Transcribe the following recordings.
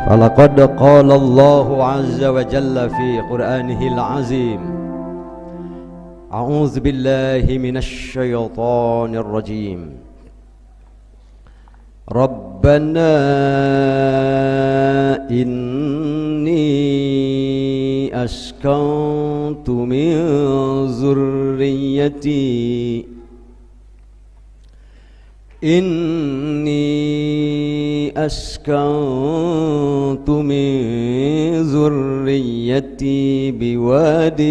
فلقد قال الله عز وجل في قرآنه العظيم: أعوذ بالله من الشيطان الرجيم. ربنا إني أسكنت من ذريتي بواد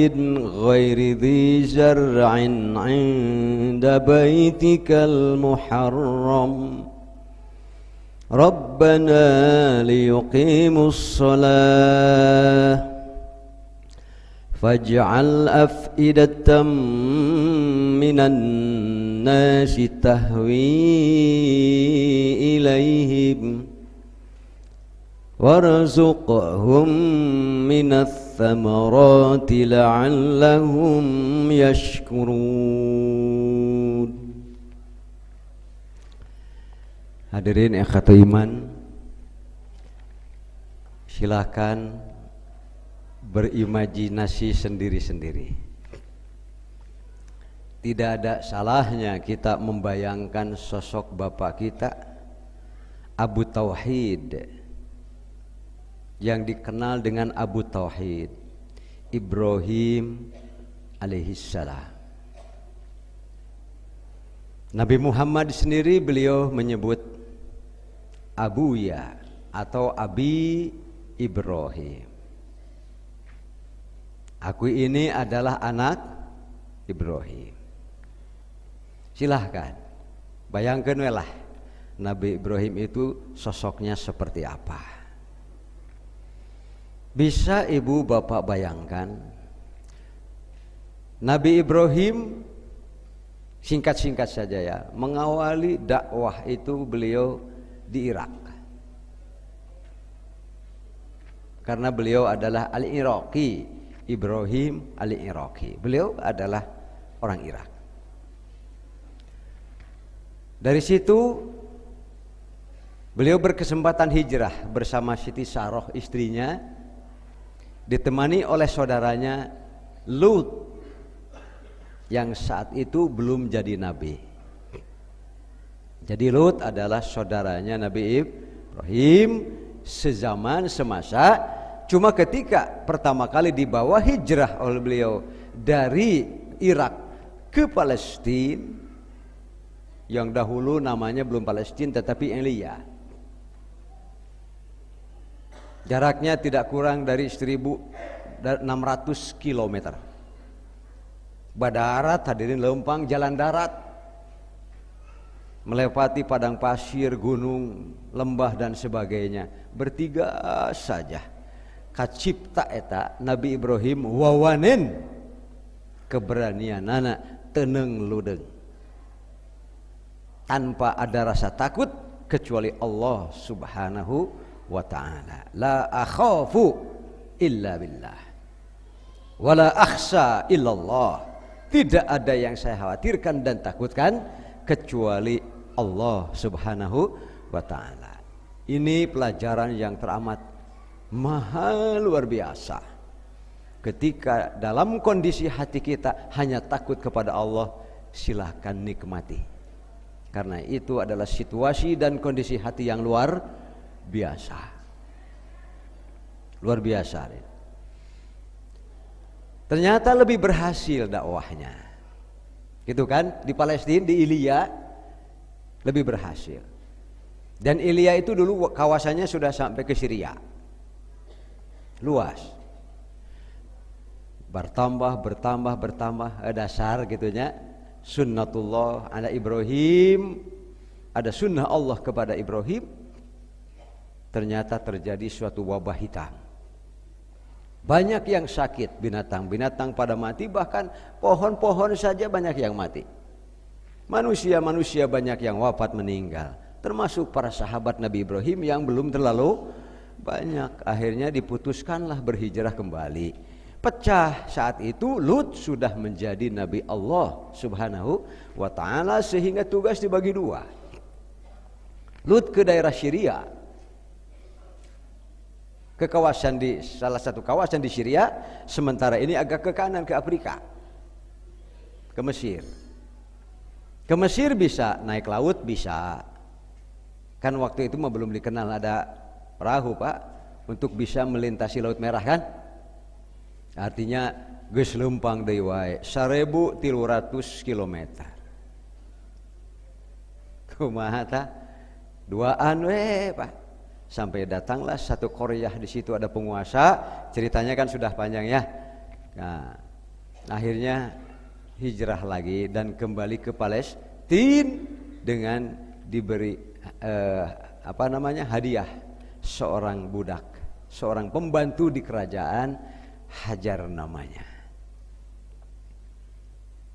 غير ذي زرع عند بيتك المحرم ربنا ليقيموا الصلاة فاجعل أفئدة من الناس تهوي إليهم وارزقهم من الثمرات لعلهم يشكرون. Hadirin ikhwati iman, silakan berimajinasi sendiri-sendiri. Tidak ada salahnya kita membayangkan sosok bapak kita Abu Tauhid, yang dikenal dengan Abu Tauhid, Ibrahim alaihissalam. Nabi Muhammad sendiri beliau menyebut Abuya atau Abi Ibrahim. Aku ini adalah anak Ibrahim. Silahkan bayangkan lah Nabi Ibrahim itu sosoknya seperti apa. Bisa ibu bapak bayangkan Nabi Ibrahim, singkat-singkat saja ya, mengawali dakwah itu beliau di Irak. Karena beliau adalah Al-Iraqi, Ibrahim Al-Iraqi. Beliau adalah orang Irak. Dari situ beliau berkesempatan hijrah bersama Siti Saroh istrinya, ditemani oleh saudaranya Lut yang saat itu belum jadi nabi. Jadi Lut adalah saudaranya Nabi Ibrahim sezaman semasa, cuma ketika pertama kali dibawa hijrah oleh beliau dari Irak ke Palestina, yang dahulu namanya belum Palestina tetapi Elia. Jaraknya tidak kurang dari 1.600 km. Darat, hadirin lempang, jalan darat, melewati padang pasir, gunung, lembah dan sebagainya. Bertiga saja kacipta eta Nabi Ibrahim wawanen keberanian anak teneng ludeng, tanpa ada rasa takut kecuali Allah subhanahu wa ta'ala. La akhafu illa billah wala akhsha illallah. Tidak ada yang saya khawatirkan dan takutkan kecuali Allah subhanahu wa ta'ala. Ini pelajaran yang teramat mahal, luar biasa. Ketika dalam kondisi hati kita hanya takut kepada Allah, silahkan nikmati. Karena itu adalah situasi dan kondisi hati yang luar biasa. Luar biasa. Ternyata lebih berhasil dakwahnya. Gitu kan? Di Palestina, di Ilya lebih berhasil. Dan Ilya itu dulu kawasannya sudah sampai ke Syria. Luas. Bertambah, dasar gitunya. Sunnatullah ala Ibrahim, ada sunnah Allah kepada Ibrahim. Ternyata terjadi suatu wabah hitam. Banyak yang sakit, binatang pada mati, bahkan pohon-pohon saja banyak yang mati. Manusia banyak yang wafat meninggal, termasuk para sahabat Nabi Ibrahim yang belum terlalu banyak. Akhirnya diputuskanlah berhijrah kembali. Pecah saat itu, Lut sudah menjadi Nabi Allah subhanahu wa ta'ala, sehingga tugas dibagi dua. Lut ke daerah Syria, ke kawasan di salah satu kawasan di Syria, sementara ini agak ke kanan ke Afrika, ke Mesir. Ke Mesir bisa naik laut, bisa. Kan waktu itu mah belum dikenal ada perahu Pak untuk bisa melintasi Laut Merah kan. Artinya geus leumpang deui wae 1300 km. Kumaha tah? Duaan we Pak. Sampai datanglah satu Qaryah, di situ ada penguasa, ceritanya kan sudah panjang ya. Nah, akhirnya hijrah lagi dan kembali ke Palestina dengan diberi hadiah seorang budak, seorang pembantu di kerajaan, Hajar namanya.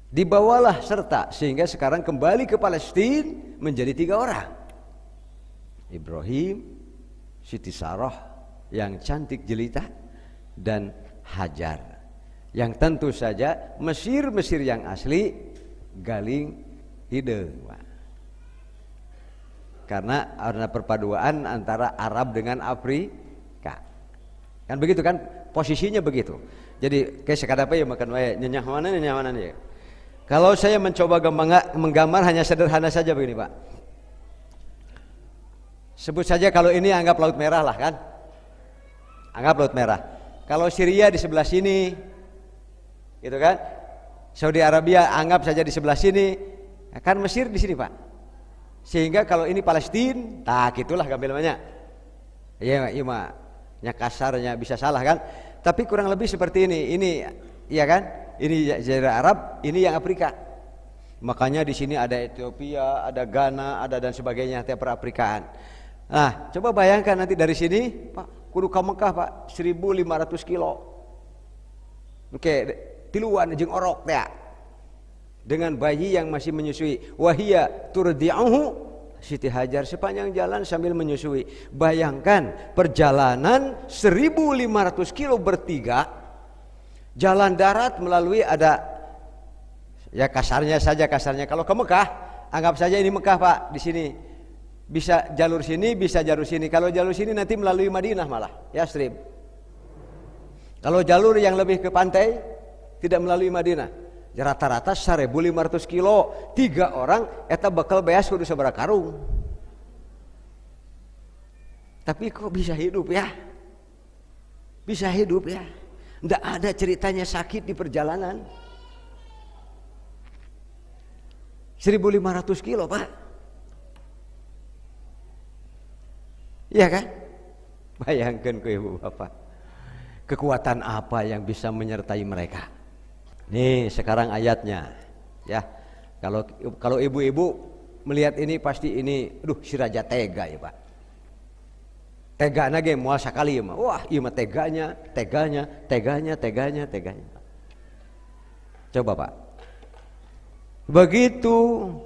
Dibawalah serta sehingga sekarang kembali ke Palestina menjadi 3 orang. Ibrahim, Siti Sarah yang cantik jelita, dan Hajar yang tentu saja Mesir yang asli galing hideung. Karena ada perpaduan antara Arab dengan Afrika. Kan begitu kan, posisinya begitu. Jadi kayak sekadapa ya makan wae nyenyah mana ya. Kalau saya mencoba menggambar hanya sederhana saja begini Pak. Sebut saja kalau ini anggap Laut Merah lah kan. Anggap Laut Merah. Kalau Syria di sebelah sini, gitu kan. Saudi Arabia anggap saja di sebelah sini. Kan Mesir di sini Pak. Sehingga kalau ini Palestina, tak gitulah gambarannya. Iya mah, nya kasarnya bisa salah kan. Tapi kurang lebih seperti ini. Ini iya kan? Ini Jazirah Arab, ini yang Afrika. Makanya di sini ada Ethiopia, ada Ghana, ada dan sebagainya, tiap perafrikaan. Nah, coba bayangkan nanti dari sini, Pak, kudu ka Mekah, Pak, 1500 kilo. Oke, tiluan jeung orok teh. Dengan bayi yang masih menyusui. Wahia turdi'uhu, Siti Hajar sepanjang jalan sambil menyusui. Bayangkan perjalanan 1500 kilo bertiga, jalan darat melalui ada, ya kasarnya kalau ke Mekah, anggap saja ini Mekah Pak, di sini bisa jalur sini, bisa jalur sini. Kalau jalur sini nanti melalui Madinah malah, Yastrib. Kalau jalur yang lebih ke pantai tidak melalui Madinah. Rata-rata 1500 kilo, 3 orang eta bakal beas kudu sabaraha karung. Tapi kok bisa hidup ya? Bisa hidup ya? Nggak ada ceritanya sakit di perjalanan. 1500 kilo Pak. Iya kan? Bayangkan ke ibu bapak, kekuatan apa yang bisa menyertai mereka. Nih sekarang ayatnya ya. Kalau ibu-ibu melihat ini pasti ini, si raja tega ya Pak. Tegana ge moal sakali ya mah. Wah, ieu mah teganya. Coba Pak. Begitu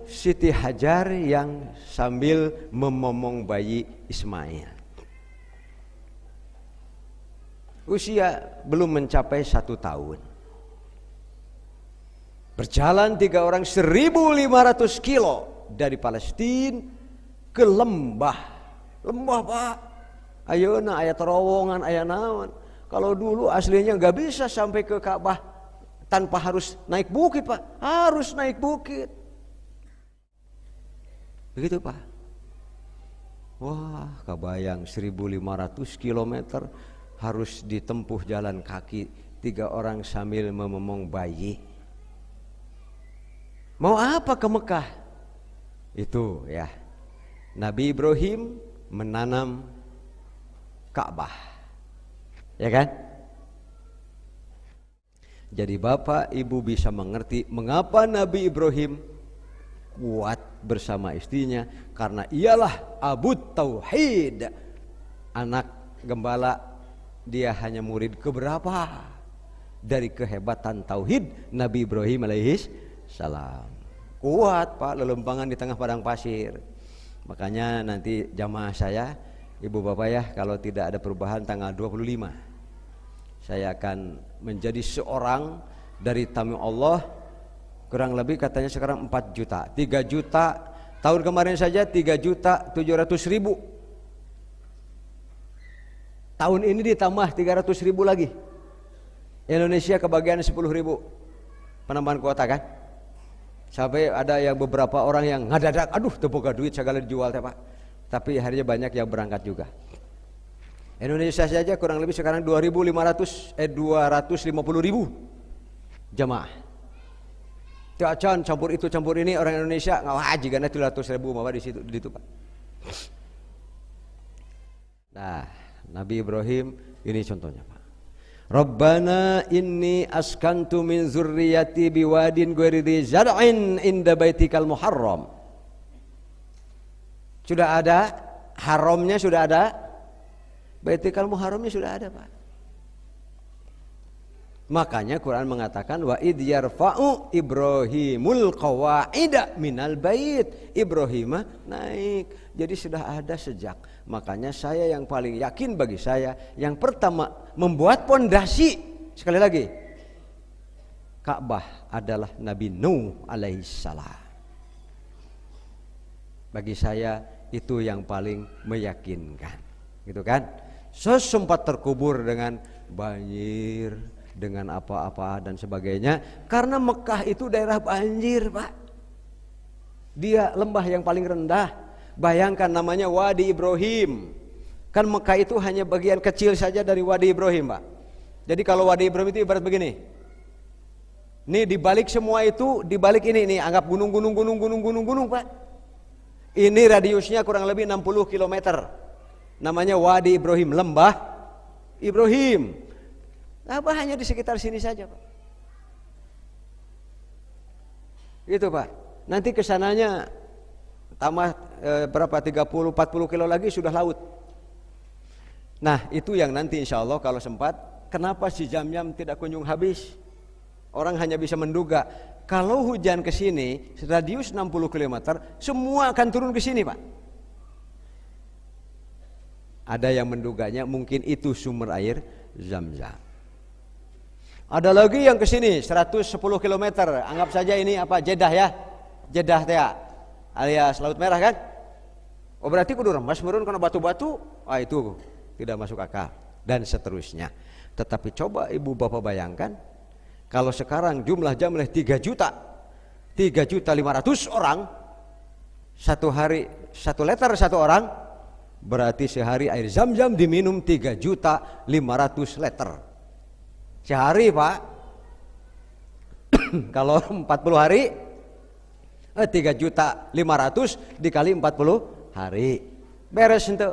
Siti Hajar yang sambil memomong bayi Ismail. Usia belum mencapai 1 tahun. Berjalan 3 orang 1500 kilo dari Palestina ke lembah Pak. Ayeuna aya terowongan, aya naon. Kalau dulu aslinya nggak bisa sampai ke Ka'bah tanpa harus naik bukit Pak, harus naik bukit. Begitu Pak. Wah, kebayang 1500 km harus ditempuh jalan kaki, 3 orang sambil memomong bayi. Mau apa ke Mekah? Itu ya, Nabi Ibrahim menanam Ka'bah, ya kan? Jadi bapak ibu bisa mengerti mengapa Nabi Ibrahim kuat bersama istrinya, karena ialah Abu Tauhid, anak gembala. Dia hanya murid keberapa dari kehebatan tauhid Nabi Ibrahim alaihis salam. Kuat Pak, lelempangan di tengah padang pasir. Makanya nanti jamaah saya, ibu bapak ya, kalau tidak ada perubahan tanggal 25 saya akan menjadi seorang dari tamu Allah. Kurang lebih katanya sekarang 4 juta, 3 juta tahun kemarin saja 3.700.000 Tahun ini ditambah 300.000 lagi. Indonesia kebagian 10.000 penambahan kuota kan. Sampai ada yang beberapa orang yang ngadadak, aduh teboga duit segala dijual teh Pak. Tapi akhirnya banyak yang berangkat juga. Indonesia saja kurang lebih sekarang 250.000 jamaah. Tiacan campur itu campur ini orang Indonesia ngawaji karena 300.000 mah di situ Pak. Nah, Nabi Ibrahim ini contohnya Pak. Rabbana inni askantu min zurriyati biwadin ghairi dzi zar'in inda baitikal muharram. Sudah ada, haramnya sudah ada, baitikal muharramnya sudah ada Pak. Makanya Quran mengatakan wa id yarfa'u Ibrahimul qawaida minal bait. Ibrahim naik. Jadi sudah ada sejak. Makanya saya yang paling yakin bagi saya yang pertama membuat pondasi, sekali lagi, Ka'bah adalah Nabi Nuh alaihissalam. Bagi saya itu yang paling meyakinkan, gitu kan? Sempat terkubur dengan banjir, dengan apa-apa dan sebagainya, karena Mekah itu daerah banjir Pak. Dia lembah yang paling rendah. Bayangkan namanya Wadi Ibrahim. Kan Mekah itu hanya bagian kecil saja dari Wadi Ibrahim Pak. Jadi kalau Wadi Ibrahim itu ibarat begini. Nih dibalik semua itu, dibalik ini anggap gunung Pak. Ini radiusnya kurang lebih 60 km. Namanya Wadi Ibrahim, lembah Ibrahim. Apa hanya di sekitar sini saja Pak. Gitu Pak. Nanti kesananya tambah berapa 30-40 kilo lagi sudah laut. Nah itu yang nanti insya Allah kalau sempat. Kenapa si Zamzam tidak kunjung habis? Orang hanya bisa menduga kalau hujan ke sini radius 60 km semua akan turun ke sini Pak. Ada yang menduganya mungkin itu sumber air Zamzam. Ada lagi yang ke sini 110 km. Anggap saja ini apa Jeddah ya. Jeddah teh alias Laut Merah kan? Oh berarti kudu remas meureun kana batu-batu. Itu tidak masuk akal dan seterusnya. Tetapi coba ibu bapak bayangkan kalau sekarang jumlah jamleh 3 juta 500 orang satu hari 1 liter satu orang, berarti sehari air Zamzam diminum 3.500.000 liter sehari Pak. Kalau 40 hari 3.500.000 dikali 40 hari beres ente.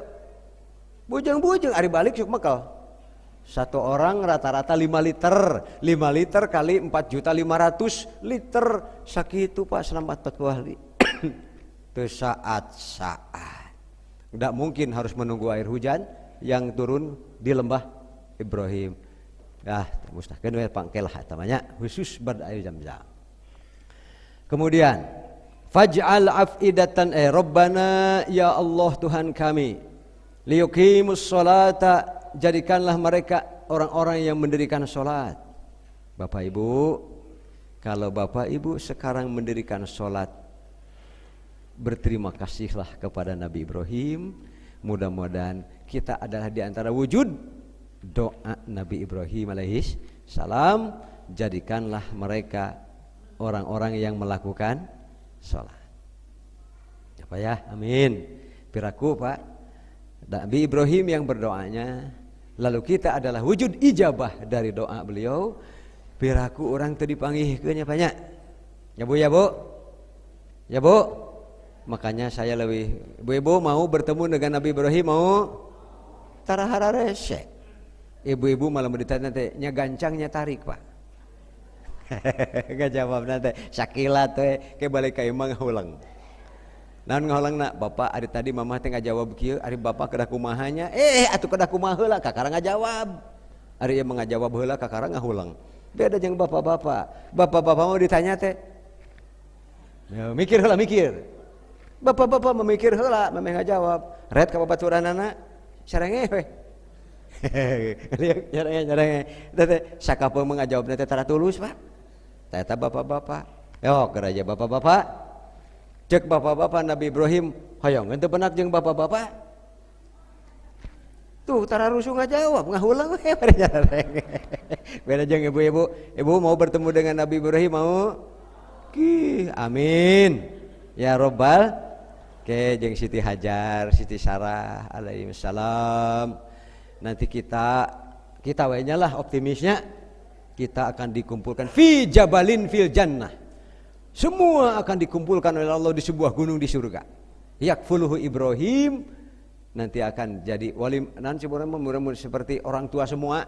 Bujeng-bujeng hari balik syuk mekel. Satu orang rata-rata 5 liter. 5 liter kali 4.500.000 liter sakitu Pak selama 40 hari. Itu saat-saat. Tidak mungkin harus menunggu air hujan yang turun di lembah Ibrahim. Mustahil pangkelah namanya khusus berair Zamzam. Kemudian faj'al afidatan Rabbana ya Allah Tuhan kami liyuqimus sholata, jadikanlah mereka orang-orang yang mendirikan sholat. Bapak Ibu, kalau Bapak Ibu sekarang mendirikan sholat, berterima kasihlah kepada Nabi Ibrahim. Mudah-mudahan kita adalah di antara wujud doa Nabi Ibrahim alaihis salam. Jadikanlah mereka orang-orang yang melakukan sholat. Apa ya? Amin. Piraku Pak, Nabi Ibrahim yang berdoanya, lalu kita adalah wujud ijabah dari doa beliau. Piraku orang tadi dipanggihkeun banyak. Ya Bu, ya Bu. Ya Bu. Makanya saya lebih ibu-ibu mau bertemu dengan Nabi Ibrahim, mau tarahara resek. Ibu-ibu malah ditanya teh nya gancangnya tarik Pak. Gak jawab nanti Syakila teh ke balik ka imah ngahulang. Naon ngaholangna bapak ari tadi mamah teh ngajawab kieu, ari bapak kedah kumahanya atuh kedah kumaha heula kakara ngajawab. Ari ieu mah ngajawab heula kakara ngahulang. Beda jeung bapak-bapak. Bapak-bapak mau ditanya teh ya, mikir heula mikir. Bapak-bapak memikir heula memeh ngajawab. Red ka babaturanana sarenge we. Nyarenge teh sakapeung mah ngajawabna teh tara tulus Pak. Eta bapak-bapak. Yo keraja bapak-bapak. Cek bapak-bapak Nabi Ibrahim hoyong ente benak jeung bapak-bapak Tuh tara rusuh ngajawab, ngahulang we beda jeung ibu-ibu. Ibu mau bertemu dengan Nabi Ibrahim mau? Amin. Ya Robbal. Oke, jeung Siti Hajar, Siti Sarah alaihi salam. Nanti kita we lah optimisnya. Kita akan dikumpulkan fi jabalin fil jannah. Semua akan dikumpulkan oleh Allah di sebuah gunung di surga. Yakfuluhu Ibrahim. Nanti akan jadi wali, nanti mudah-mudahan seperti orang tua semua,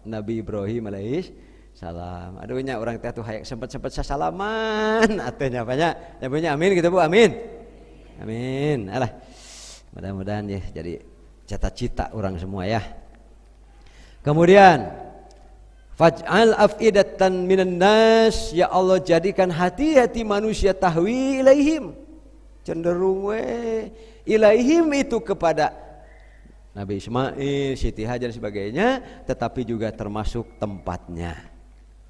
Nabi Ibrahim alaihis salam. Aduhnya orang tua tuh hayak sempat salaman, atuhnya apanya, nyebutnya amin gitu Bu, amin, amin. Alah, mudah-mudahan ya jadi cita-cita orang semua ya. Kemudian faj'al af'idatan minan nas, ya Allah jadikan hati-hati manusia tahwi ilaihim, cenderung ilaihim itu kepada Nabi Ismail, Siti Hajar dan sebagainya, tetapi juga termasuk tempatnya.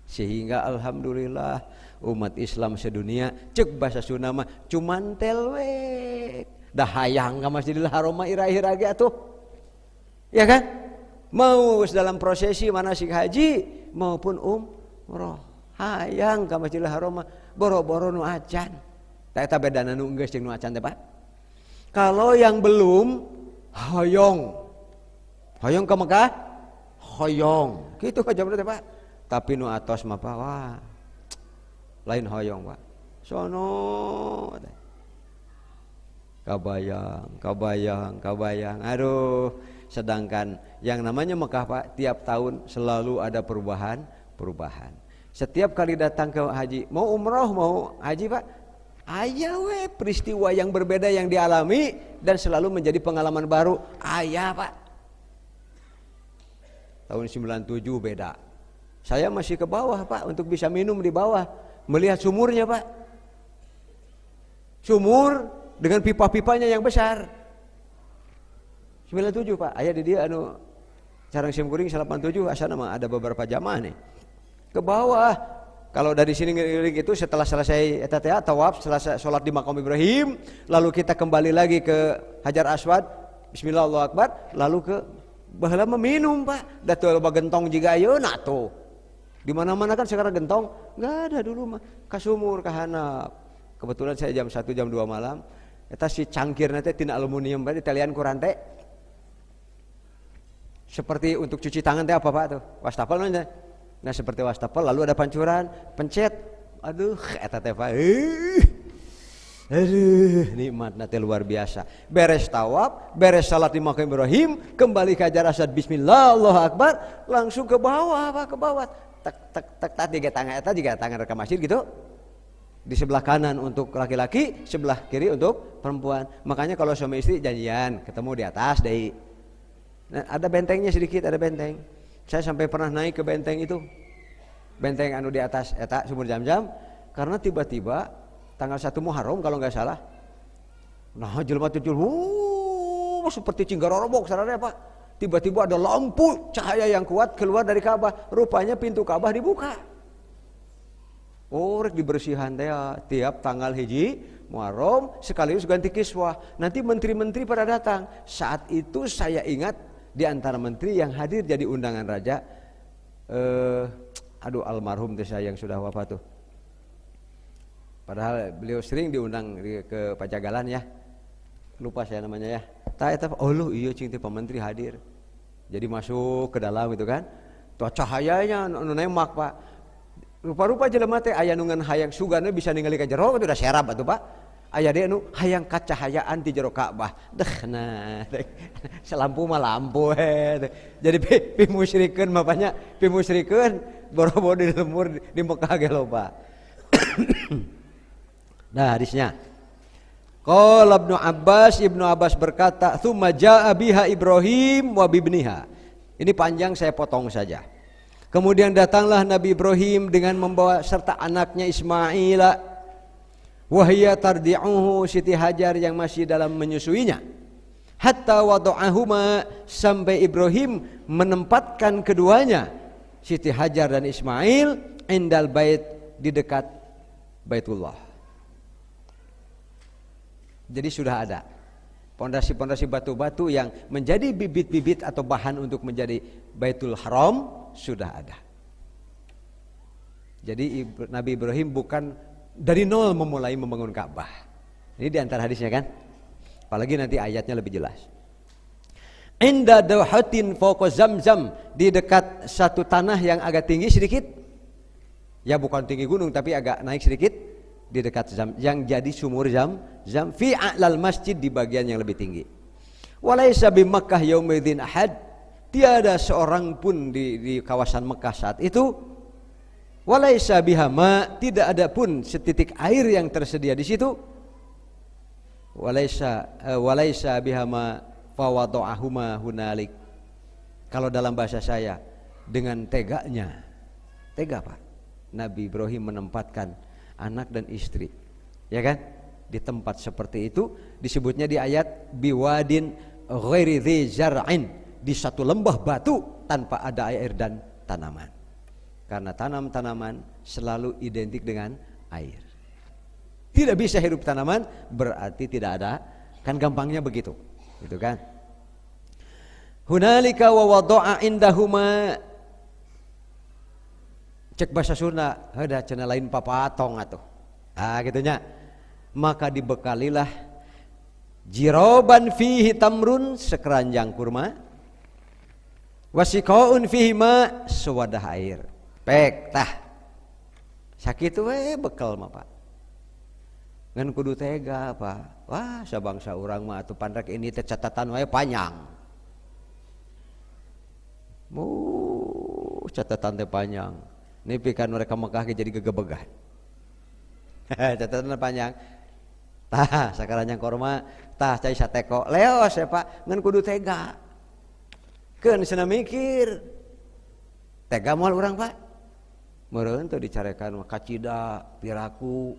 Sehingga alhamdulillah umat Islam sedunia cek bahasa Sunda mah cuman telwek dah hayang ka Masjidil Haram ira-ira ge atuh. Ya kan? Mau dalam prosesi manasik haji maupun umroh, hayang ka Masjidil Haram boro-boro nu acan. Eta bedana nu geus jeung nu acan teh Pak. Kalau yang belum hoyong ke Mekah, hoyong gitu aja berarti Pak. Tapi nu atos mah Pak, wah lain hoyong Pak. Sono kabayang. Aduh, sedangkan yang namanya Mekah Pak, tiap tahun selalu ada perubahan. Setiap kali datang ke haji, mau umroh mau haji Pak, aya we peristiwa yang berbeda yang dialami dan selalu menjadi pengalaman baru. Aya Pak. Tahun 97 beda. Saya masih ke bawah Pak untuk bisa minum di bawah, melihat sumurnya Pak. Sumur dengan pipa-pipanya yang besar. 97 Pak. Aya di dia anu Carang Simkuring 87 asal nama ada beberapa jamaah nih. Ke bawah. Kalau dari sini ngeliling itu setelah selesai tawaf, setelah sholat di Maqam Ibrahim, lalu kita kembali lagi ke Hajar Aswad, Bismillah Allahu Akbar, lalu ke baheula meminum Pak. Da teu loba gentong jiga ayeuna tuh. Di mana-mana kan sekarang gentong, enggak ada dulu mah. Ka sumur, ka handap. Kebetulan saya jam 1 jam 2 malam, eta si cangkirna teh tina aluminium bae ditalian ku rantai. Seperti untuk cuci tangan teh apa Pak tuh? Wastafel namanya. Nah seperti wastafel lalu ada pancuran, pencet, aduh eta teh Pak, aduh nikmatna teh luar biasa. Beres tawaf, beres salat di Maqam Ibrahim, kembali ke Hajar Aswad, Bismillah Allahu Akbar, langsung ke bawah Pak, ke bawah, tak tiga tangan eta juga tangan rekam masjid gitu. Di sebelah kanan untuk laki-laki, sebelah kiri untuk perempuan. Makanya kalau suami istri janjian ketemu di atas deh. Nah, ada bentengnya sedikit, ada benteng. Saya sampai pernah naik ke benteng itu, benteng anu di atas eta sumur Jam-Jam, karena tiba-tiba tanggal 1 Muharram kalau nggak salah, nah jelema tuh seperti cinggarorobok sararea Pak, tiba-tiba ada lampu cahaya yang kuat keluar dari Ka'bah, rupanya pintu Ka'bah dibuka. Oh, rek dibersihan teh tiap tanggal 1 Muharram sekaligus ganti kiswah. Nanti menteri-menteri pada datang. Saat itu saya ingat di antara menteri yang hadir jadi undangan raja, almarhum teh saya yang sudah wafat tuh. Padahal beliau sering diundang ke Pajagalan ya. Lupa saya namanya ya. Iya cing teh pementri hadir. Jadi masuk ke dalam itu kan. Tuh cahayanya nu nemak Pak. Rupa-rupa jelema teh aya nu ngan hayang sugana bisa ningali ka jero itu udah serap atuh Pak. Aya dia nu hayang kacahayaan di jero Ka'bah. Nah, selampu mah lampu jadi pi musyrikeun mah banyak, pi musyrikeun boro-boro di lemur di Mekah ge loba. Nah, hadisnya. Qala Ibnu Abbas berkata, "Tsumma jaa biha Ibrahim wa bibniha." Ini panjang saya potong saja. Kemudian datanglah Nabi Ibrahim dengan membawa serta anaknya Ismail. Wahia tardi'uhu, Siti Hajar yang masih dalam menyusuinya. Hatta wada'ahuma, sampai Ibrahim menempatkan keduanya, Siti Hajar dan Ismail, indal bait, di dekat Baitullah. Jadi sudah ada. Pondasi-pondasi batu-batu yang menjadi bibit-bibit atau bahan untuk menjadi Baitul Haram sudah ada. Jadi Nabi Ibrahim bukan dari nol memulai membangun Ka'bah. Ini di antara hadisnya kan. Apalagi nanti ayatnya lebih jelas. Inda dawhatin fawqa Zamzam, di dekat satu tanah yang agak tinggi sedikit. Ya bukan tinggi gunung tapi agak naik sedikit. Di dekat yang jadi sumur Zam fi a'lal masjid, di bagian yang lebih tinggi. Walaysa bi Makkah yaumidzin ahad, tiada seorang pun di kawasan Mekah saat itu. Walaysa biha ma, tidak ada pun setitik air yang tersedia di situ. Walaysa biha ma fa wada'ahuma hunalik. Kalau dalam bahasa saya, dengan teganya, tega Pak, Nabi Ibrahim menempatkan anak dan istri, ya kan, di tempat seperti itu. Disebutnya di ayat biwadin ghairi dzi zar'in, di satu lembah batu tanpa ada air dan tanaman, karena tanaman selalu identik dengan air. Tidak bisa hidup tanaman berarti tidak ada, kan gampangnya begitu, gitu kan. Hunalika wa wada'a indahuma, cek bahasa Sunda, ada cenah lain papatong atuh. Gitunya. Maka dibekalilah jiroban fihi tamrun, sekeranjang kurma, wasiqaun fihi ma, sewadah air. Pek tah. Sakitu we bekal mah Pak. Ngan kudu tega Pak. Wah, sabangsa urang mah atuh pandrak ini teh catatan wae panjang. Catatan teh panjang. Nipikan mereka Mekah jadi gegebegan. Catatan panjang. Tah sakaranjang korma, tah cai sateko. Leos ya Pak, ngan kudu tega. Keun cenah mikir. Tega moal urang Pak. Meureun teu dicarekan kacida, piraku,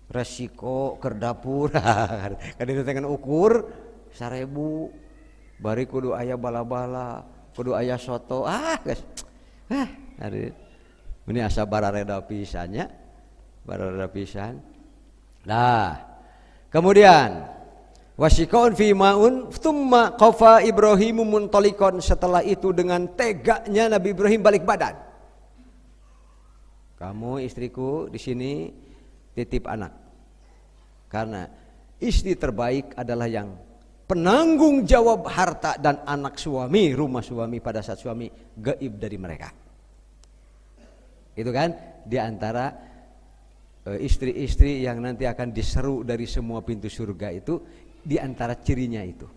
resiko keur dapur. Kan ditu teh ukur 1000. Bari kudu aya bala-bala, kudu aya soto. Geus. Hari ini asa barareda pisannya, barareda pisan. Nah, kemudian wasiqaun fi ma'un tsumma qafa Ibrahimu muntalikon, setelah itu dengan teganya Nabi Ibrahim balik badan. Kamu istriku di sini titip anak. Karena istri terbaik adalah yang penanggung jawab harta dan anak suami, rumah suami pada saat suami gaib dari mereka. Itu kan di antara istri-istri yang nanti akan diseru dari semua pintu surga itu, di antara cirinya itu.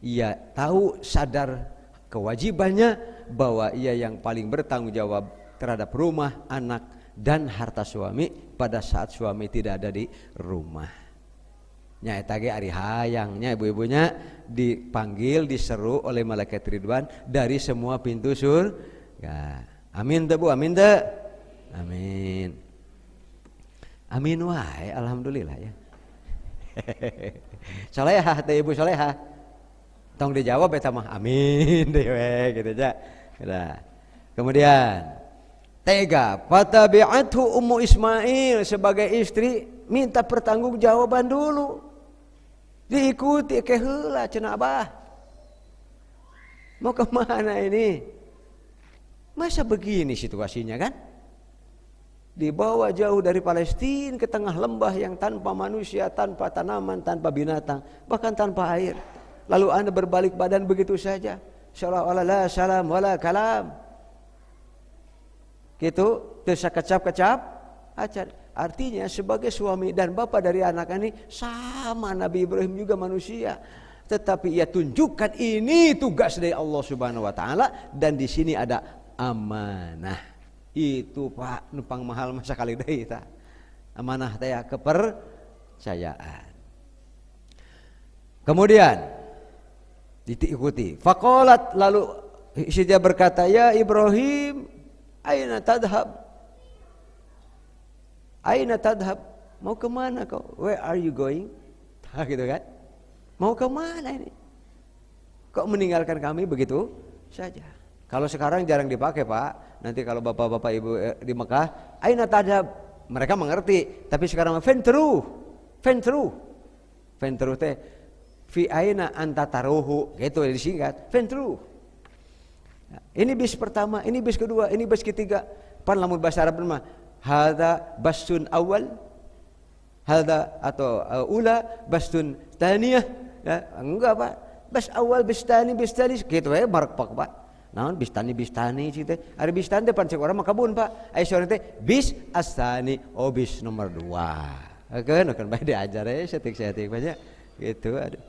Ia tahu, sadar kewajibannya bahwa ia yang paling bertanggung jawab terhadap rumah, anak dan harta suami pada saat suami tidak ada di rumah. Nya eta ge ari hayangnya ibu-ibunya dipanggil, diseru oleh malaikat Ridwan dari semua pintu surga. Amin teh Bu, amin teh. Amin. Amin wae, alhamdulillah ya. Solehah teh ibu solehah. Tong dijawab eta mah amin deh we gitu aja. Nah. Kemudian tega fatabi'athu Ummu Ismail sebagai istri minta pertanggungjawaban dulu. Diikuti ke heula cenah Abah. Mau ke mana ini? Masa begini situasinya kan? Dibawa jauh dari Palestina ke tengah lembah yang tanpa manusia, tanpa tanaman, tanpa binatang, bahkan tanpa air. Lalu Anda berbalik badan begitu saja, seolah-olah la salam wala kalam. Gitu, terus kecap-kecap. Artinya sebagai suami dan bapak dari anak ini sama Nabi Ibrahim juga manusia. Tetapi ia tunjukkan ini tugas dari Allah Subhanahu wa taala, dan di sini ada amanah. Itu Pak numpang mahal masa kali deui tah. Amanah teh kepercayaan. Kemudian diikuti. Faqalat, lalu istrinya berkata, "Ya Ibrahim, aina tadhhab? Aina tadhhab? Mau ke mana kau? Where are you going?" Gitu kan? Mau ke mana ini? Kok meninggalkan kami begitu saja? Kalau sekarang jarang dipakai Pak. Nanti kalau bapak-bapak ibu di Mekah, aina tadhab, mereka mengerti. Tapi sekarang ventru teh fi aina anta taruhu, gitu disingkat, fentruh. Ini bis pertama, ini bis kedua, ini bis ketiga. Pan lamun bahasa Arab mah hadza basun awal, hadza atau ula basun taniyah. Ya, enggak Pak. Bas awal bis tani gitu we marek Pak. Naon bis tani gitu. Ari bis tani pan cek urang mah kabun Pak. Ai sore teh bis asani, oh bis nomor 2. Kan bae diajar setik-setik banyak gitu. Aduh.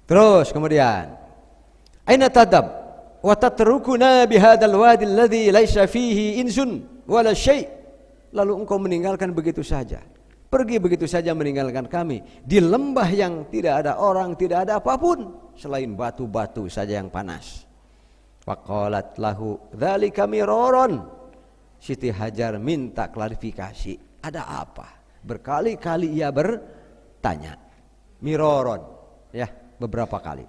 Terus kemudian aina tadab wa tatrukuna bihadzal wadi alladhi laisa fihi insun wala syai'. Lalu engkau meninggalkan begitu saja. Pergi begitu saja meninggalkan kami di lembah yang tidak ada orang, tidak ada apapun selain batu-batu saja yang panas. Faqalat lahu dzalika miraron. Siti Hajar minta klarifikasi. Ada apa? Berkali-kali ia bertanya. Miraron, ya, beberapa kali.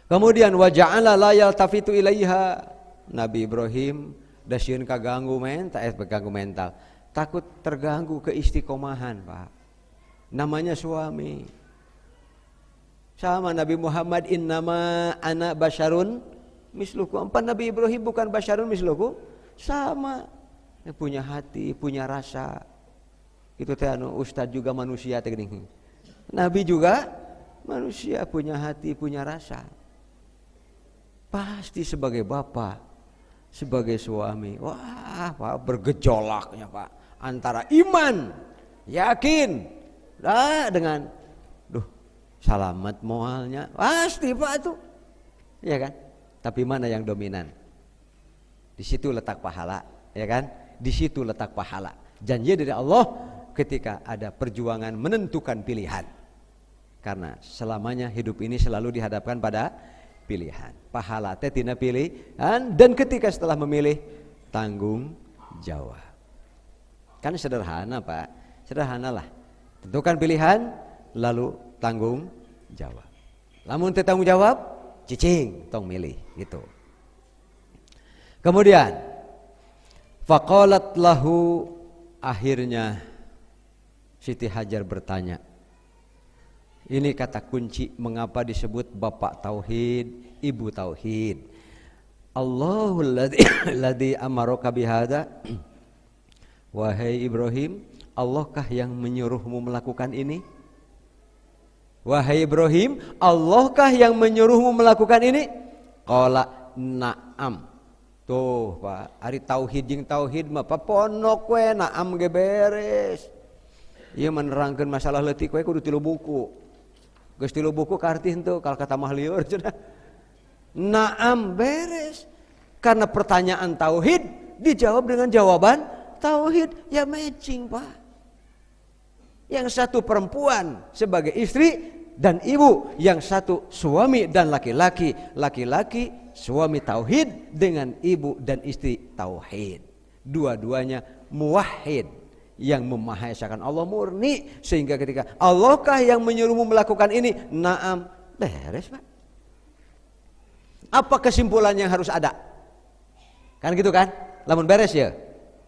Kemudian waja'ala la yaltafitu ilaiha. Nabi Ibrahim dasieun kaganggu mental. Takut terganggu keistiqomahan, Pak. Namanya suami. Sama Nabi Muhammad, innama ana basyarun mislukum. Apa Nabi Ibrahim bukan basyarun mislukum? Sama. Ya, punya hati, punya rasa. Itu teh ustaz juga manusia teh gini. Nabi juga manusia, punya hati, punya rasa. Pasti sebagai bapak, sebagai suami, wah Pak, bergejolaknya Pak, antara iman, yakin, dengan selamat moralnya, pasti Pak itu, ya kan? Tapi mana yang dominan? Di situ letak pahala, ya kan? Di situ letak pahala. Janji dari Allah ketika ada perjuangan menentukan pilihan. Karena selamanya hidup ini selalu dihadapkan pada pilihan. Pahala teh tina pilihan, dan ketika setelah memilih tanggung jawab. Kan sederhana Pak, sederhanalah. Tentukan pilihan, lalu tanggung jawab. Lamun teu tanggung jawab, cicing tong milih gitu. Kemudian faqalat lahu, akhirnya Siti Hajar bertanya. Ini kata kunci mengapa disebut bapak tauhid, ibu tauhid. Allahul ladzi amaraka bihadza. Wahai Ibrahim, Allahkah yang menyuruhmu melakukan ini? Wahai Ibrahim, Allahkah yang menyuruhmu melakukan ini? Qala na'am. Tuh Pak, ari tauhid jeung tauhid mah paponok we na'am ge beres. Ieu menerangkeun masalah leutik we kudu 3 buku. Geus 3 buku karti henteu kal kata mah lieur cenah. Na'am beres. Karena pertanyaan tauhid dijawab dengan jawaban tauhid, ya matching Pak. Yang satu perempuan sebagai istri dan ibu, yang satu suami dan laki-laki. Laki-laki suami tauhid dengan ibu dan istri tauhid. Dua-duanya muwahhid, yang memahaesakan Allah murni, sehingga ketika Allahkah yang menyuruhmu melakukan ini? Naam, beres Pak. Apa kesimpulan yang harus ada? Kan gitu kan? Lamun beres ya.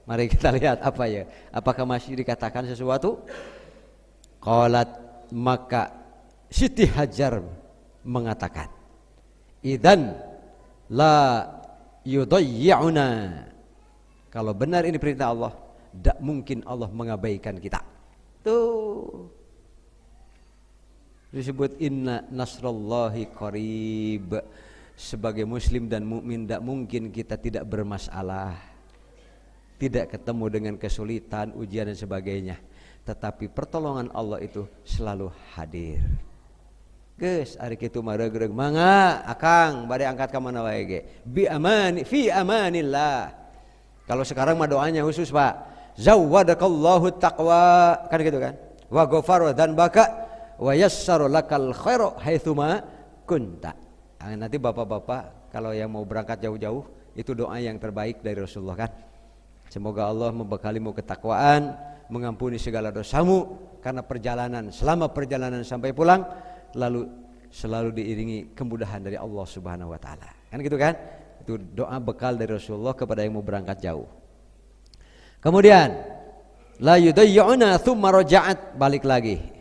Mari kita lihat apa ya. Apakah masih dikatakan sesuatu? Qalat, maka Siti Hajar mengatakan, idzan la yudayyi'una. Kalau benar ini perintah Allah, tidak mungkin Allah mengabaikan kita. Tuh disebut inna nasrallahi qarib. Sebagai muslim dan mukmin tidak mungkin kita tidak bermasalah, tidak ketemu dengan kesulitan, ujian dan sebagainya. Tetapi pertolongan Allah itu selalu hadir. Geus ari kitu mah reug-reug mangga akang bade angkat ka mana wae ge. Bi amani fi amanillah. Kalau sekarang mah doanya khusus Pak. Zawwadakallahu taqwa, kan gitu kan? Wa ghafara dzanbaka wa yassara lakal khairu haitsuma kunta. Nanti bapak-bapak kalau yang mau berangkat jauh-jauh, itu doa yang terbaik dari Rasulullah kan. Semoga Allah membekalimu ketakwaan, mengampuni segala dosamu karena perjalanan, selama perjalanan sampai pulang, lalu selalu diiringi kemudahan dari Allah Subhanahu wa taala. Kan gitu kan? Itu doa bekal dari Rasulullah kepada yang mau berangkat jauh. Kemudian la yudayyuna tsumma raja'at, balik lagi.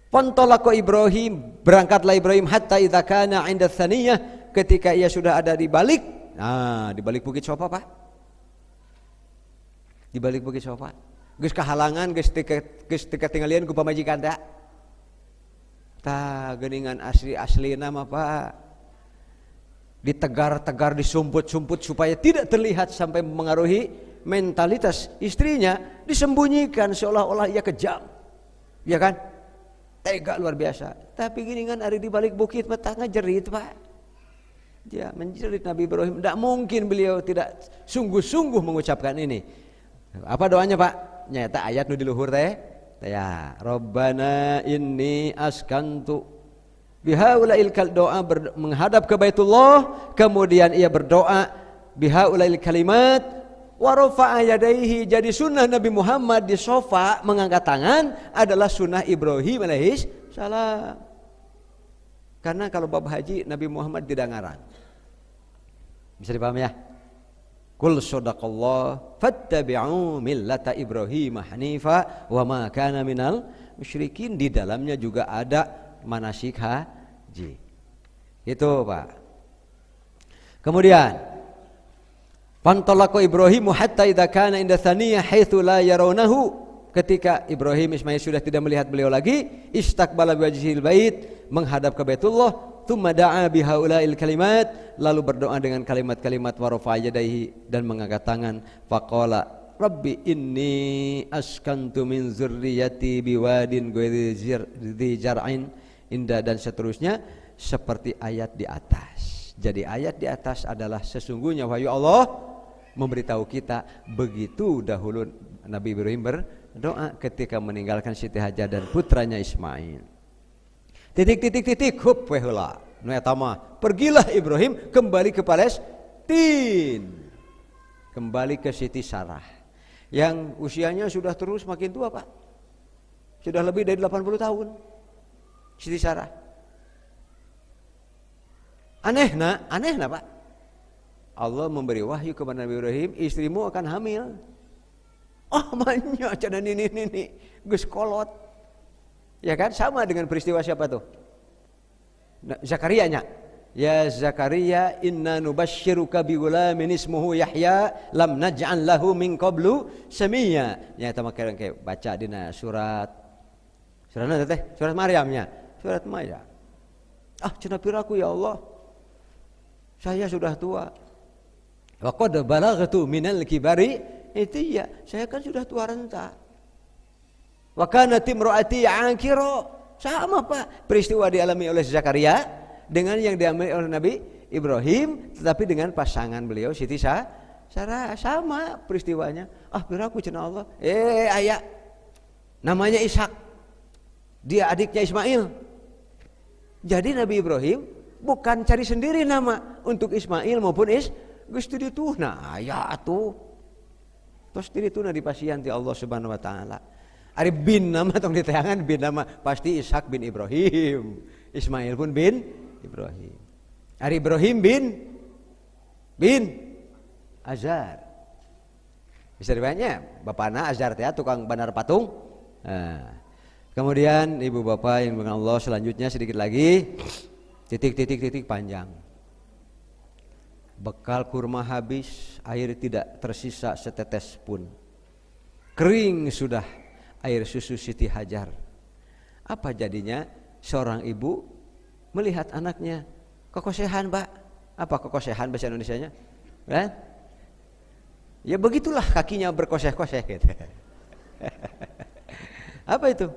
Fantalaqa Ibrahim, berangkatlah Ibrahim hatta idza kana 'inda tsaniyah, ketika ia sudah ada di balik, di balik bukit Sofa, Pak. Di balik bukit Sofa. Geus kahalangan, geus teu tinggalieun ku pamajikan teh. Tah geuningan asli-aslina mah, Pak. Ditegar-tegar, disumput-sumput supaya tidak terlihat sampai mengaruhi mentalitas istrinya, disembunyikan seolah-olah ia kejam. Ya kan? Tega luar biasa. Tapi gini kan hari di balik bukit petanga jerit, Pak. Ya, menjerit Nabi Ibrahim. Tidak mungkin beliau tidak sungguh-sungguh mengucapkan ini. Apa doanya, Pak? Nyata ayat nu di luhur teh. Ya, Rabbana inni askantu bihaulail kal, doa menghadap ke Baitullah, kemudian ia berdoa bihaulail kalimat wa rafa'a yadaihi. Jadi sunnah Nabi Muhammad di sofa mengangkat tangan adalah sunnah Ibrahim alaihis salam. Karena kalau bab haji Nabi Muhammad tidak ngarang. Bisa dipahami ya? Qul sadaqallah fattabi'u millata Ibrahim hanifa wa ma kana minal musyrikin. Di dalamnya juga ada manasik haji. Itu, Pak. Kemudian fantalaqa Ibrahim hatta idza kana inda tsaniyah haitsu la yarawnahu, ketika Ibrahim Ismail sudah tidak melihat beliau lagi, istaqbala biwajhil bait, menghadap ke Baitullah, tsumma da'a bihaulail kalimat, lalu berdoa dengan kalimat-kalimat wa rafa'a yadayhi, dan mengangkat tangan, faqala rabbi inni askantu min dzurriyyati biwadin ghairi zar'in inda, dan seterusnya seperti ayat di atas. Jadi ayat di atas adalah sesungguhnya wahyu Allah memberitahu kita begitu dahulu Nabi Ibrahim berdoa ketika meninggalkan Siti Hajar dan putranya Ismail. Titik hub wehula nu eta mah pergilah Ibrahim kembali ke Palestina, kembali ke Siti Sarah yang usianya sudah terus makin tua, Pak. Sudah lebih dari 80 tahun Siti Sarah. Anehna Pak, Allah memberi wahyu kepada Nabi Ibrahim, istrimu akan hamil. Manya cenah nini geus kolot. Ya kan, sama dengan peristiwa siapa tuh? Zakaria nya. Ya Zakaria inna nubasyyiruka bi gulamin ismuhu Yahya lam naj'al lahu min qablu samiyya. Ya eta mah kayak baca dina surat naon teh? Surat Maryam nya. Surat Maryam. Cenah piraku ya Allah. Saya sudah tua. Wa qad balaghtu minal kibari itiya, saya kan sudah tua renta. Wa kanat imraati aqira, sama Pak peristiwa dialami oleh Zakaria dengan yang dialami oleh Nabi Ibrahim, tetapi dengan pasangan beliau Siti Sarah sama peristiwanya. Piraku cenah Allah. Aya namanya Ishak, dia adiknya Ismail. Jadi Nabi Ibrahim bukan cari sendiri nama untuk Ismail maupun Gusti dituna aya atuh. Tos dituna di pasien ti Allah Subhanahu wa taala. Ari bin nama tong diteangan bin nama pasti Ishak bin Ibrahim. Ismail pun bin Ibrahim. Ari Ibrahim bin Azar. Bisa dibanya bapana Azar teh tukang bandar patung. Kemudian ibu bapak yang dengan Allah selanjutnya sedikit lagi titik panjang. Bekal kurma habis, air tidak tersisa setetes pun. Kering sudah air susu Siti Hajar. Apa jadinya seorang ibu melihat anaknya kekosehan, Pak? Apa kekosehan bahasa Indonesianya? Kan? Ya begitulah kakinya berkoseh-koseh gitu. Apa itu?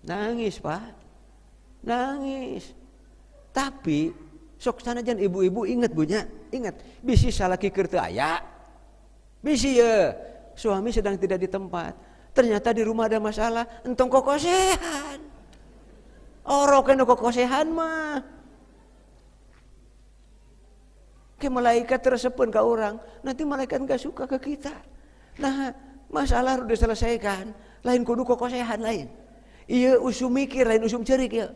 Nangis, Pak. Nangis. Tapi sok sanajan ibu-ibu ingat bunya, ingat bisi salaki keur teu aya. Bisi ya, suami sedang tidak di tempat. Ternyata di rumah ada masalah, entong kokosehan. Orok anu kokosehan mah. Ke malaikat tersepun ka orang, nanti malaikat enggak suka ke kita. Nah, masalah udah selesaikan, lain kudu kokosehan lain. Ieu usum mikir lain usum ceurik ieu.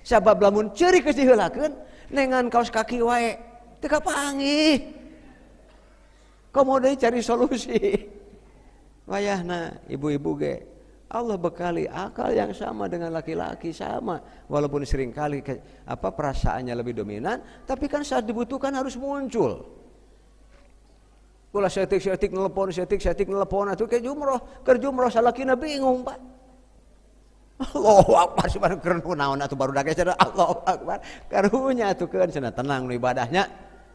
Sabab lamun ceurik geus diheulakeun, nengan kaos kaki wae teu kapanggih. Komo deui cari solusi. Wayahna ibu-ibu ge Allah bekali akal yang sama dengan laki-laki, sama. Walaupun seringkali perasaannya lebih dominan, tapi kan saat dibutuhkan harus muncul. Ulah setik nelpon atuh ke jumroh salakina bingung, Pak. Allahu Akbar subhanahu keur naon atuh baru dage cenah Allahu Akbar. Karunya atuh cenah tenang nu ibadahnya.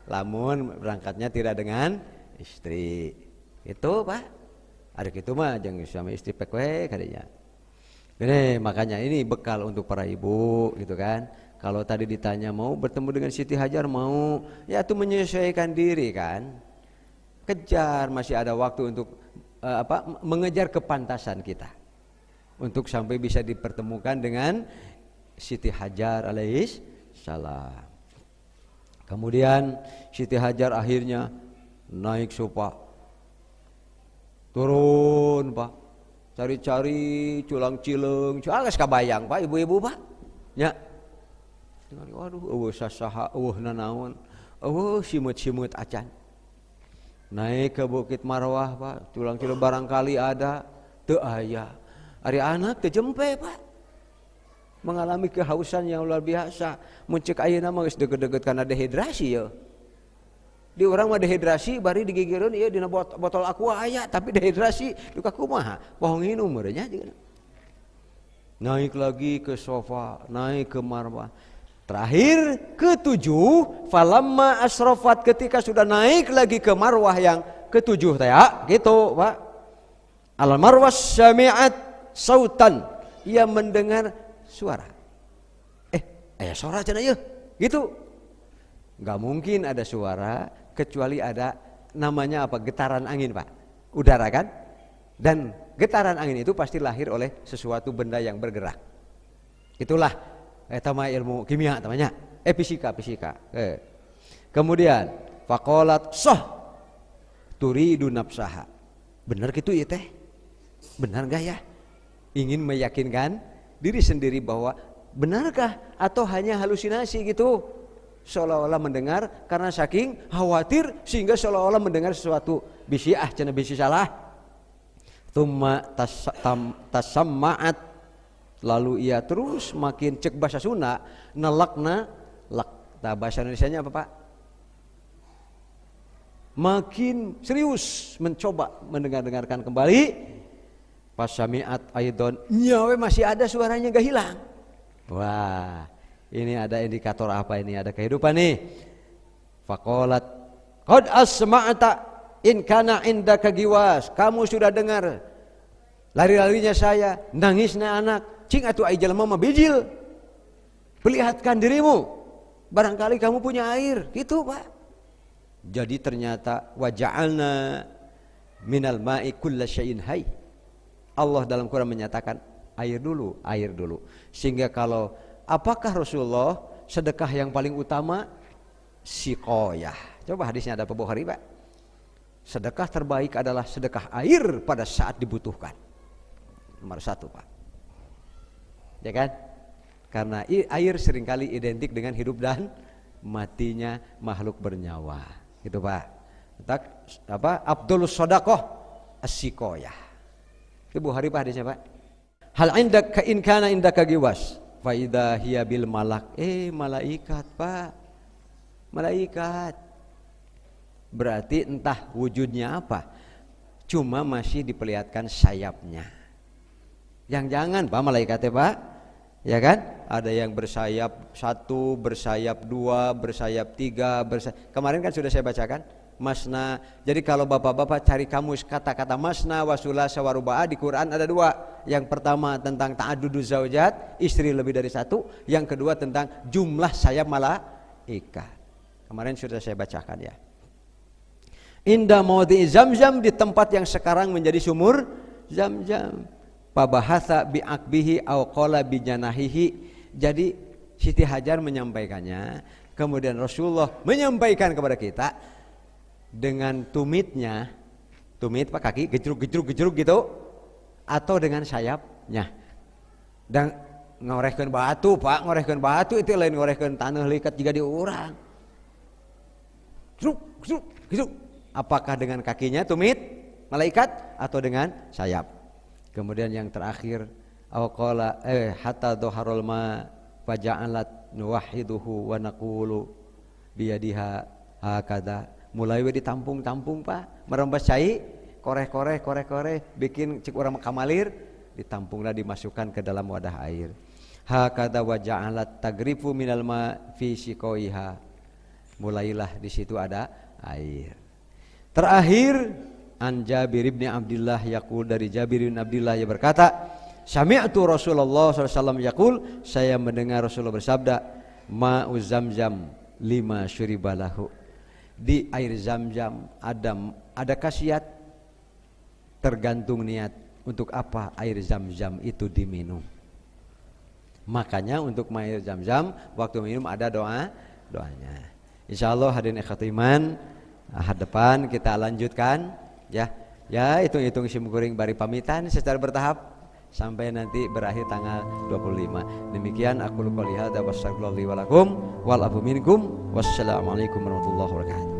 Lamun berangkatnya tidak dengan istri. Itu, Pak. Ada gitu mah jangan sama istri pek we kadinya. Ini makanya ini bekal untuk para ibu gitu kan. Kalau tadi ditanya mau bertemu dengan Siti Hajar mau, ya itu menyesuaikan diri kan. Kejar, masih ada waktu untuk mengejar kepantasan kita. Untuk sampai bisa dipertemukan dengan Siti Hajar alaihis salam. Kemudian Siti Hajar akhirnya naik sofa. Turun, Pak. Cari-cari culang cileng, geus kabayang, Pak, ibu-ibu, Pak. Nya. Waduh, sasaha, nanaon. Simut-simut acan. Naik ke Bukit Marwah, Pak. Culang cileng barangkali ada, teu aya. Ari anak teu jempe, Pak. Mengalami kehausan yang luar biasa. Mun ceuk ayeuna mah geus deuget-deuget kana dehidrasi ya. Di orang mah dehidrasi bari digigireun ieu dina botol aqua aya tapi dehidrasi duka kumaha pohon nginum merenya jeung. Naik lagi ke sofa, naik ke marwah. Terakhir ketujuh, falamma asrafat, ketika sudah naik lagi ke marwah yang ketujuh teh gitu, Pak. Al marwah sami'at sautan, ia mendengar suara. Aya suara cenah ieu. Gitu. Enggak mungkin ada suara kecuali ada namanya getaran angin, Pak, udara kan, dan getaran angin itu pasti lahir oleh sesuatu benda yang bergerak. Itulah etama ilmu kimia namanya, fisika. Kemudian faqalat turidu nafsaha, benar gitu ya teh, benar gak ya, ingin meyakinkan diri sendiri bahwa benarkah atau hanya halusinasi gitu. Seolah-olah mendengar karena saking khawatir sehingga seolah-olah mendengar sesuatu bisi salah. Tsumma tasamma'at, lalu ia terus makin cek bahasa Sunda nelakna lak. Nah, bahasa Indonesianya apa, Pak? Makin serius mencoba mendengarkan kembali. Pasami'at aidon, nyawe masih ada suaranya gak hilang. Wah, ini ada indikator apa ini? Ada kehidupan nih. Faqalat qad asma'ta in kana indaka giwas. Kamu sudah dengar lari-larinya saya, nangisnya anak. Cing atuh ai jelema mah bijil. Perlihatkan dirimu. Barangkali kamu punya air, gitu, Pak. Jadi ternyata waja'alna minal ma'i kulla syai'in hayy. Allah dalam Quran menyatakan air dulu. Sehingga kalau apakah Rasulullah sedekah yang paling utama? Siqoyah. Coba hadisnya ada Bukhari, Pak. Sedekah terbaik adalah sedekah air pada saat dibutuhkan. Nomor 1, Pak. Ya kan? Karena air seringkali identik dengan hidup dan matinya makhluk bernyawa. Gitu, Pak. Abdulus Shadaqah as-siqoyah. Itu Bukhari, Pak, hadisnya, Pak. Hal indaka in kana indaka giwas. Faida hiya bil malak, malaikat, Pak, malaikat. Berarti entah wujudnya apa, cuma masih diperlihatkan sayapnya. Jangan Pak, malaikatnya, Pak, ya kan? Ada yang bersayap 1, bersayap 2, bersayap 3, kemarin kan sudah saya bacakan masna. Jadi kalau bapak-bapak cari kamus kata-kata masna wa sulasa wa ruba'a di Quran ada 2. Yang pertama tentang ta'adduduz zaujat, istri lebih dari 1. Yang kedua tentang jumlah sayap malaikat. Kemarin sudah saya bacakan ya. Inda maudhi Zamzam, di tempat yang sekarang menjadi sumur Zamzam. Fabahatha bi'akbihi aw qala bijanahihi. Jadi Siti Hajar menyampaikannya, kemudian Rasulullah menyampaikan kepada kita dengan tumitnya, tumit Pak, kaki gejruk gitu, atau dengan sayapnya. Dan ngorehkeun batu, Pak, ngorehkeun batu itu lain ngorehkeun tanah likat juga di urang. Gitu. Apakah dengan kakinya tumit malaikat atau dengan sayap? Kemudian yang terakhir awqala hatta dhaharul ma faja'alat nuwahhiduhu wa naqulu biyadiha hakada. Mulai we ditampung-tampung Pak, merembes cai, koreh-koreh bikin cik urang kamalir, ditampunglah dimasukkan ke dalam wadah air. Hakada wa ja'alat tagrifu minal ma fi shiqaiha. Mulailah di situ ada air. Terakhir an Jabir bin Abdullah yaqul, dari Jabir bin Abdullah yang berkata, sami'tu Rasulullah SAW yaqul, saya mendengar Rasulullah bersabda, ma'u zamzam lima syuribalahu. Di air Zam-Zam ada khasiat, tergantung niat untuk apa air Zam-Zam itu diminum. Makanya untuk air Zam-Zam waktu minum ada doanya. Insyaallah hadirin ikhwati iman, ahad depan kita lanjutkan ya. Ya, hitung-hitung simkuring bari pamitan secara bertahap sampai nanti berakhir tanggal 25. Demikian aku qouli hadza wassalamu alaikum wal afu minkum. Wassalamualaikum warahmatullahi wabarakatuh.